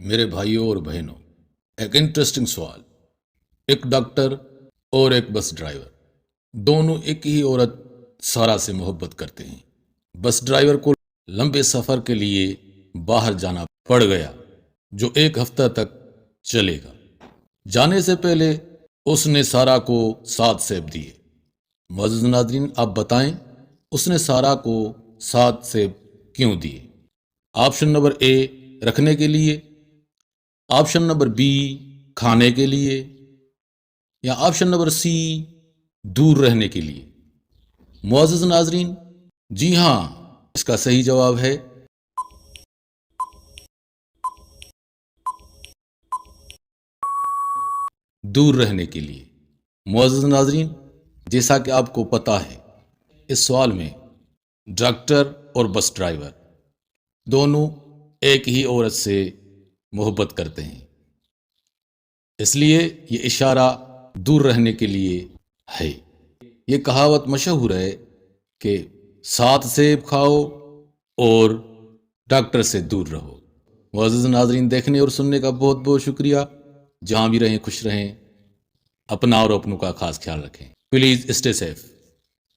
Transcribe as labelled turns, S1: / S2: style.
S1: میرے بھائیوں اور بہنوں، ایک انٹرسٹنگ سوال۔ ایک ڈاکٹر اور ایک بس ڈرائیور، دونوں ایک ہی عورت سارا سے محبت کرتے ہیں۔ بس ڈرائیور کو لمبے سفر کے لیے باہر جانا پڑ گیا جو 1 ہفتہ تک چلے گا۔ جانے سے پہلے اس نے سارا کو 7 سیب دیے۔ معزز ناظرین، آپ بتائیں اس نے سارا کو 7 سیب کیوں دیے؟ آپشن نمبر اے، رکھنے کے لیے، آپشن نمبر بی، کھانے کے لیے، یا آپشن نمبر سی، دور رہنے کے لیے۔ معزز ناظرین، جی ہاں، اس کا صحیح جواب ہے دور رہنے کے لیے۔ معزز ناظرین، جیسا کہ آپ کو پتا ہے، اس سوال میں ڈاکٹر اور بس ڈرائیور دونوں ایک ہی عورت سے محبت کرتے ہیں، اس لیے یہ اشارہ دور رہنے کے لیے ہے۔ یہ کہاوت مشہور ہے کہ 7 سیب کھاؤ اور ڈاکٹر سے دور رہو۔ معزز ناظرین، دیکھنے اور سننے کا بہت بہت شکریہ۔ جہاں بھی رہیں خوش رہیں، اپنا اور اپنوں کا خاص خیال رکھیں۔ Please stay safe.